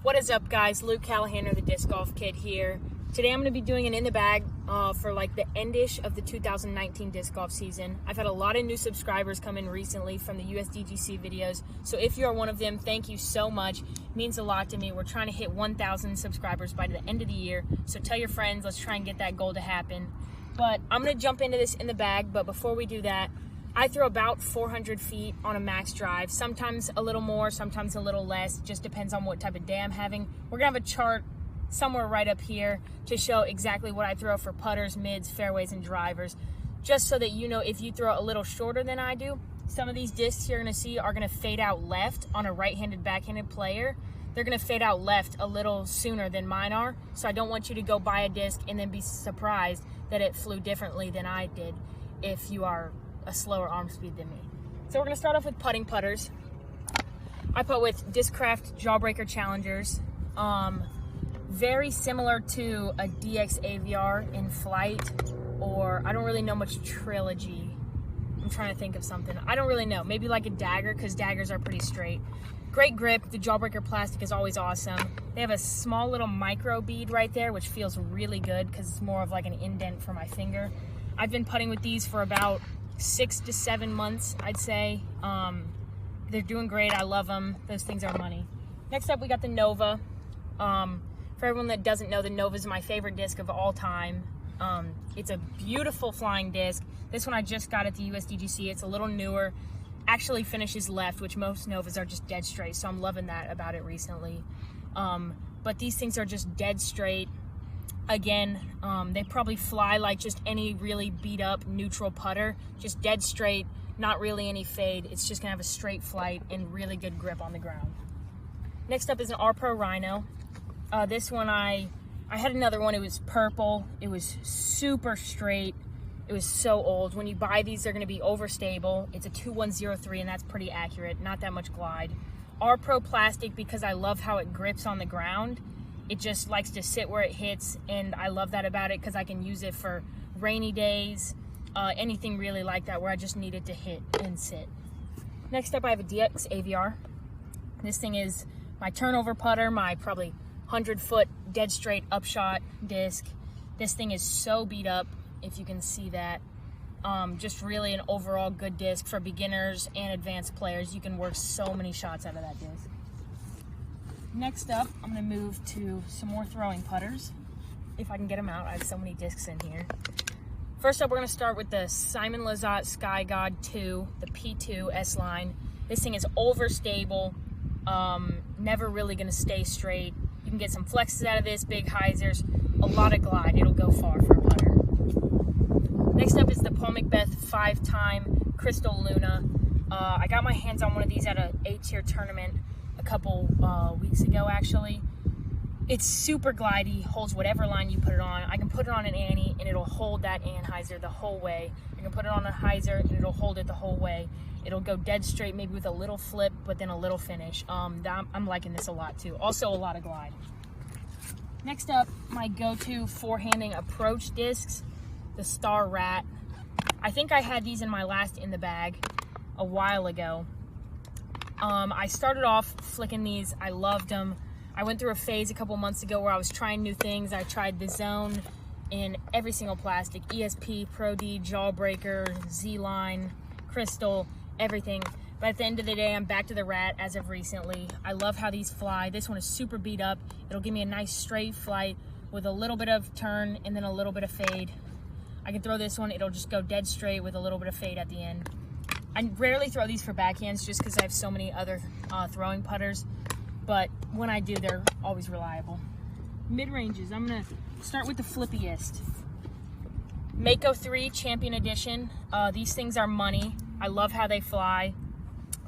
What is up, guys? Luke Callahan, the Disc Golf Kid here. Today I'm going to be doing an in the bag for like the endish of the 2019 disc golf season. I've had a lot of new subscribers come in recently from the USDGC videos, so if you are one of them, thank you so much. It means a lot to me. We're trying to hit 1,000 subscribers by the end of the year, so tell your friends, let's try and get that goal to happen. But I'm going to jump into this in the bag, but before we do that, I throw about 400 feet on a max drive, sometimes a little more, sometimes a little less, just depends on what type of day I'm having. We're gonna have a chart somewhere right up here to show exactly what I throw for putters, mids, fairways, and drivers, just so that you know if you throw a little shorter than I do. Some of these discs you're gonna see are gonna fade out left on a right-handed, backhanded player. They're gonna fade out left a little sooner than mine are, so I don't want you to go buy a disc and then be surprised that it flew differently than I did if you are a slower arm speed than me. So we're gonna start off with putting putters. I putt with Disccraft Jawbreaker Challengers. Very similar to a DX AVR in flight, or I don't really know much trilogy. I'm trying to think of something. I don't really know. Maybe like a dagger, because daggers are pretty straight. Great grip. The Jawbreaker plastic is always awesome. They have a small little micro bead right there, which feels really good because it's more of like an indent for my finger. I've been putting with these for about 6 to 7 months, I'd say. They're doing great. I love them. Those things are money. Next up, we got the Nova. For everyone that doesn't know, the Nova is my favorite disc of all time. It's a beautiful flying disc. This one I just got at the USDGC. It's a little newer. Actually finishes left, which most Novas are just dead straight, so I'm loving that about it recently. But these things are just dead straight. Again, they probably fly like just any really beat up neutral putter, just dead straight, not really any fade. It's just gonna have a straight flight and really good grip on the ground. Next up is an R-Pro Rhino. This one, I had another one, it was purple. It was super straight. It was so old. When you buy these, they're gonna be overstable. It's a 2103 and that's pretty accurate, not that much glide. R-Pro plastic because I love how it grips on the ground. It just likes to sit where it hits, and I love that about it because I can use it for rainy days, anything really like that where I just need it to hit and sit. Next up, I have a DX AVR. This thing is my turnover putter, my probably 100-foot dead straight upshot disc. This thing is so beat up, if you can see that. Just really an overall good disc for beginners and advanced players. You can work so many shots out of that disc. Next up, I'm gonna move to some more throwing putters. If I can get them out, I have so many discs in here. First up, we're gonna start with the Simon Lizotte Sky God 2, the P2 S-Line. This thing is overstable, never really gonna stay straight. You can get some flexes out of this, big hyzers, a lot of glide. It'll go far for a putter. Next up is the Paul Macbeth 5-time Crystal Luna. I got my hands on one of these at a A-tier tournament a couple weeks ago, actually. It's super glidey, holds whatever line you put it on. I can put it on an Annie and it'll hold that hyzer the whole way. I can put it on a hyzer and it'll hold it the whole way. It'll go dead straight, maybe with a little flip, but then a little finish. I'm liking this a lot too. Also a lot of glide. Next up, my go-to four-handing approach discs, the Star Rat. I think I had these in my last in the bag a while ago. I started off flicking these. I loved them. I went through a phase a couple months ago where I was trying new things. I tried the Zone in every single plastic, ESP, Pro D, Jawbreaker, Z-Line, Crystal, everything. But at the end of the day, I'm back to the Rat as of recently. I love how these fly. This one is super beat up. It'll give me a nice straight flight with a little bit of turn and then a little bit of fade. I can throw this one, it'll just go dead straight with a little bit of fade at the end. I rarely throw these for backhands just because I have so many other throwing putters, but when I do, they're always reliable. Mid-ranges, I'm gonna start with the flippiest. Mako 3 Champion Edition. These things are money. I love how they fly.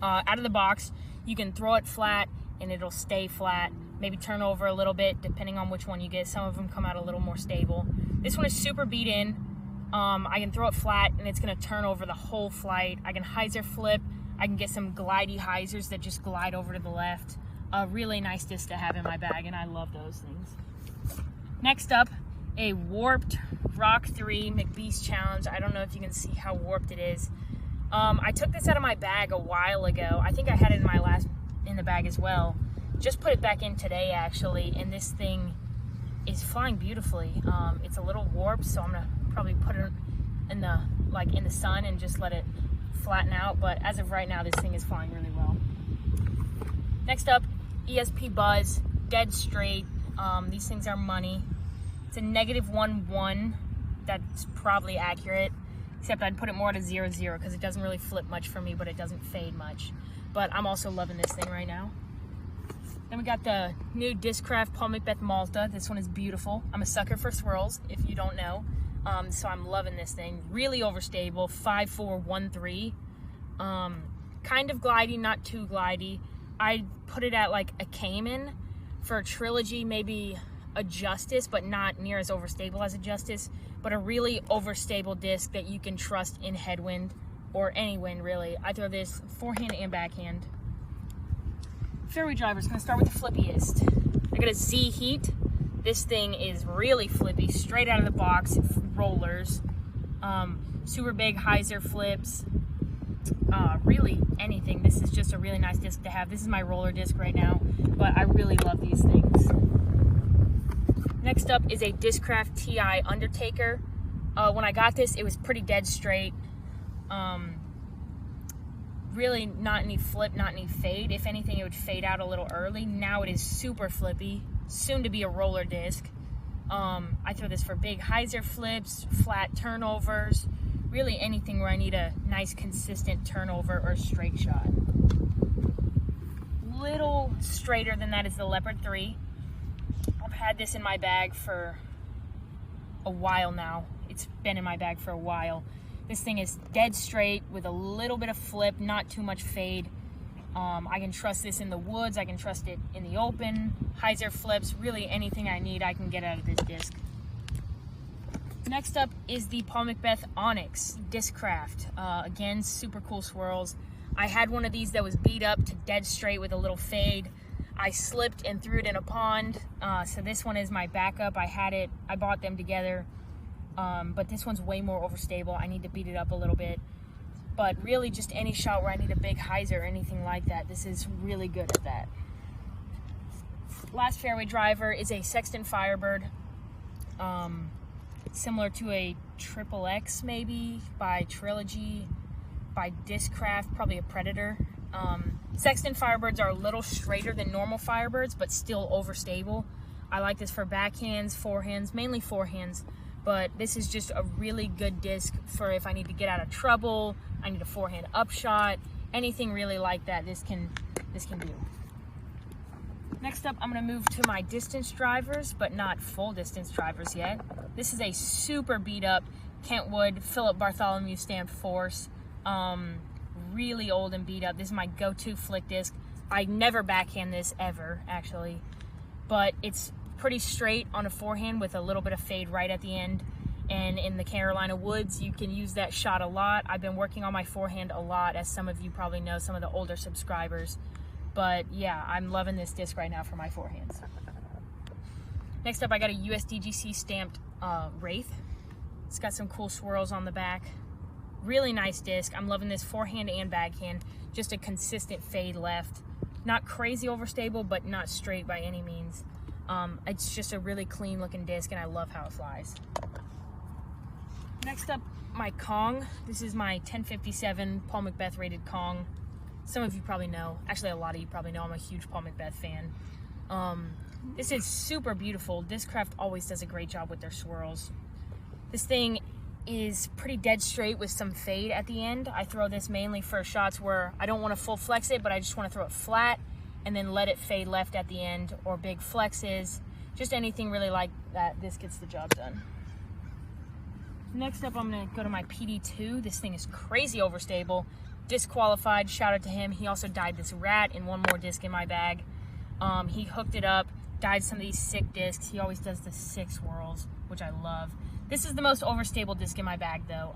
Out of the box, you can throw it flat and it'll stay flat. Maybe turn over a little bit depending on which one you get. Some of them come out a little more stable. This one is super beat in. I can throw it flat and it's gonna turn over the whole flight. I can hyzer flip. I can get some glidey hyzers that just glide over to the left. A really nice disc to have in my bag, and I love those things. Next up, a warped Rock 3 McBeast Challenge. I don't know if you can see how warped it is. I took this out of my bag a while ago. I think I had it in my last in the bag as well. Just put it back in today actually, and this thing is flying beautifully. It's a little warped, so I'm gonna probably put it in the sun and just let it flatten out, but as of right now this thing is flying really well. Next up, ESP Buzz, dead straight. These things are money. It's a -1-1. That's probably accurate, except I'd put it more at a 0-0 because it doesn't really flip much for me, but it doesn't fade much. But I'm also loving this thing right now. Then we got the new Disccraft Beth Malda. This one is beautiful. I'm a sucker for swirls, if you don't know. So I'm loving this thing. Really overstable, 5.413. Kind of glidey, not too glidey. I put it at like a Cayman. For a trilogy, maybe a Justice, but not near as overstable as a Justice. But a really overstable disc that you can trust in headwind or any wind, really. I throw this forehand and backhand. Fairway drivers, gonna start with the flippiest. I got a Z Heat. This thing is really flippy, straight out of the box, rollers. Super big hyzer flips. Really anything. This is just a really nice disc to have. This is my roller disc right now, but I really love these things. Next up is a Disccraft Ti Undertaker. When I got this, it was pretty dead straight. Really not any flip, not any fade. If anything, it would fade out a little early. Now it is super flippy, soon to be a roller disc. I throw this for big hyzer flips, flat turnovers, really anything where I need a nice consistent turnover or straight shot. Little straighter than that is the Leopard III. I've had this in my bag for a while now. It's been in my bag for a while. This thing is dead straight with a little bit of flip, not too much fade. I can trust this in the woods. I can trust it in the open. Hyzer flips, really anything I need I can get out of this disc. Next up is the Beth Onyx Disccraft. Again, super cool swirls. I had one of these that was beat up to dead straight with a little fade. I slipped and threw it in a pond. So this one is my backup. I bought them together. But this one's way more overstable. I need to beat it up a little bit. But really just any shot where I need a big hyzer or anything like that, this is really good at that. Last fairway driver is a Sexton Firebird. Similar to a XXX maybe, by Trilogy, by Disccraft, probably a Predator. Sexton Firebirds are a little straighter than normal Firebirds, but still overstable. I like this for backhands, forehands, mainly forehands. But this is just a really good disc for if I need to get out of trouble, I need a forehand upshot, anything really like that, this can do. Next up, I'm gonna move to my distance drivers, but not full distance drivers yet. This is a super beat up Kentwood Philip Bartholomew stamped Force. Really old and beat up. This is my go-to flick disc. I never backhand this ever, actually, but it's pretty straight on a forehand with a little bit of fade right at the end. And in the Carolina woods, you can use that shot a lot. I've been working on my forehand a lot, as some of you probably know, some of the older subscribers. But yeah, I'm loving this disc right now for my forehands. Next up, I got a USDGC stamped Wraith. It's got some cool swirls on the back. Really nice disc. I'm loving this forehand and backhand. Just a consistent fade left. Not crazy overstable, but not straight by any means. It's just a really clean looking disc, and I love how it flies. Next up, my Kong. This is my 1057 Beth rated Kong. Some of you probably know, actually a lot of you probably know, I'm a huge Beth fan. This is super beautiful. Disccraft always does a great job with their swirls. This thing is pretty dead straight with some fade at the end. I throw this mainly for shots where I don't want to full flex it, but I just want to throw it flat and then let it fade left at the end, or big flexes. Just anything really like that, this gets the job done. Next up, I'm gonna go to my PD2. This thing is crazy overstable. Disqualified, shout out to him. He also dyed this rat in one more disc in my bag. He hooked it up, dyed some of these sick discs. He always does the sick swirls, which I love. This is the most overstable disc in my bag though.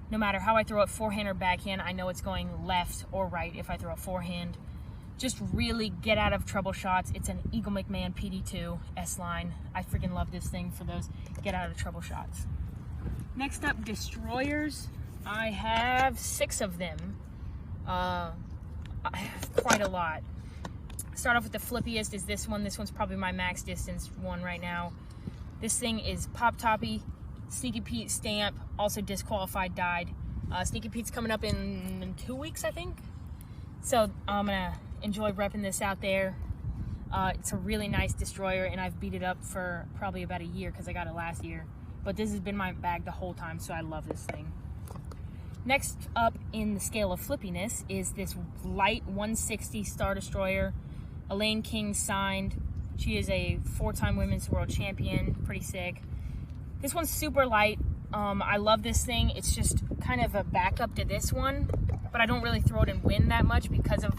No matter how I throw it, forehand or backhand, I know it's going left or right if I throw a forehand. Just really get out of trouble shots. It's an Eagle McMahon PD2 S-Line. I freaking love this thing for those get out of trouble shots. Next up, destroyers. I have 6 of them. I have quite a lot. Start off with the flippiest is this one. This one's probably my max distance one right now. This thing is Pop Toppy, Sneaky Pete stamp, also disqualified died. Sneaky Pete's coming up in 2 weeks, I think. So I'm gonna enjoy repping this out there. It's a really nice destroyer, and I've beat it up for probably about a year because I got it last year. But this has been my bag the whole time, so I love this thing. Next up in the scale of flippiness is this light 160 Star Destroyer. Elaine King signed. She is a 4-time women's world champion. Pretty sick. This one's super light. I love this thing. It's just kind of a backup to this one, but I don't really throw it in wind that much because of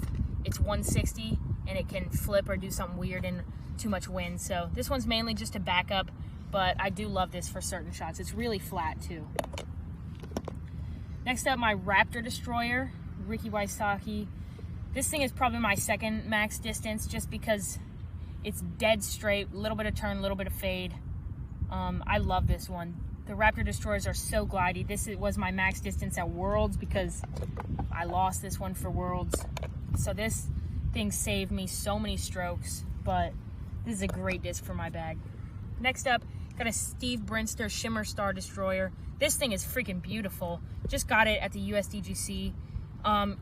it's 160 and it can flip or do something weird in too much wind. So this one's mainly just a backup, but I do love this for certain shots. It's really flat too. Next up, my Raptor Destroyer, Ricky Wysocki. This thing is probably my second max distance just because it's dead straight, a little bit of turn, a little bit of fade. I love this one. The Raptor Destroyers are so glidey. This was my max distance at Worlds because I lost this one for Worlds. So this thing saved me so many strokes, but this is a great disc for my bag. Next up, got a Steve Brinster Shimmer Star Destroyer. This thing is freaking beautiful. Just got it at the USDGC.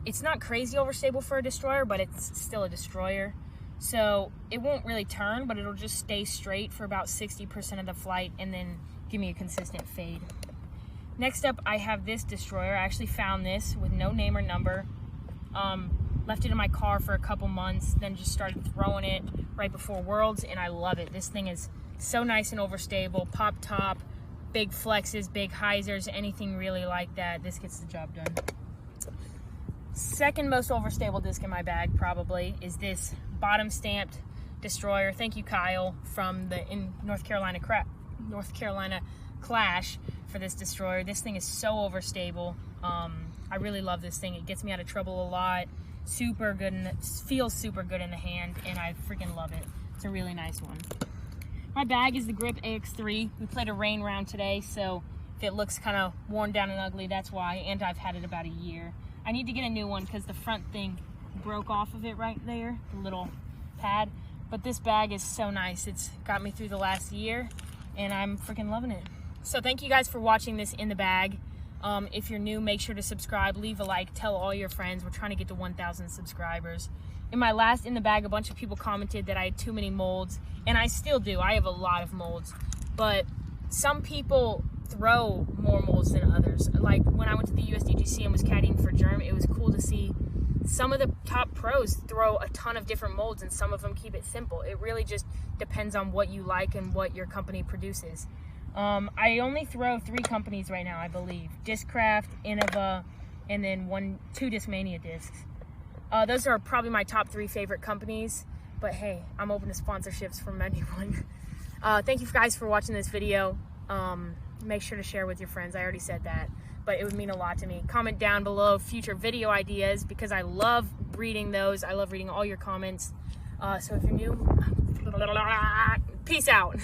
It's not crazy overstable for a destroyer, but it's still a destroyer. So it won't really turn, but it'll just stay straight for about 60% of the flight and then give me a consistent fade. Next up, I have this destroyer. I actually found this with no name or number. Left it in my car for a couple months, then just started throwing it right before Worlds, and I love it. This thing is so nice and overstable. Pop top, big flexes, big hyzers, anything really like that. This gets the job done. Second most overstable disc in my bag probably is this bottom stamped destroyer. Thank you, Kyle, from the North Carolina Clash for this destroyer. This thing is so overstable. I really love this thing. It gets me out of trouble a lot. Super good, and feels super good in the hand, and I freaking love it. It's a really nice one. My bag is the Grip AX3. We played a rain round today, so if it looks kind of worn down and ugly, that's why, and I've had it about a year. I need to get a new one because the front thing broke off of it right there, the little pad. But this bag is so nice. It's got me through the last year, and I'm freaking loving it. So thank you guys for watching this in the bag. If you're new, make sure to subscribe, leave a like, tell all your friends. We're trying to get to 1,000 subscribers. In my last in the bag, a bunch of people commented that I had too many molds, and I still do. I have a lot of molds, but some people throw more molds than others. Like when I went to the USDGC and was caddying for Germ, it was cool to see some of the top pros throw a ton of different molds, and some of them keep it simple. It really just depends on what you like and what your company produces. I only throw 3 companies right now, I believe. Disccraft, Innova, and then 2 Discmania discs. Those are probably my top 3 favorite companies, but hey, I'm open to sponsorships from anyone. Thank you guys for watching this video. Make sure to share with your friends. I already said that, but it would mean a lot to me. Comment down below future video ideas because I love reading those. I love reading all your comments. So if you're new, peace out.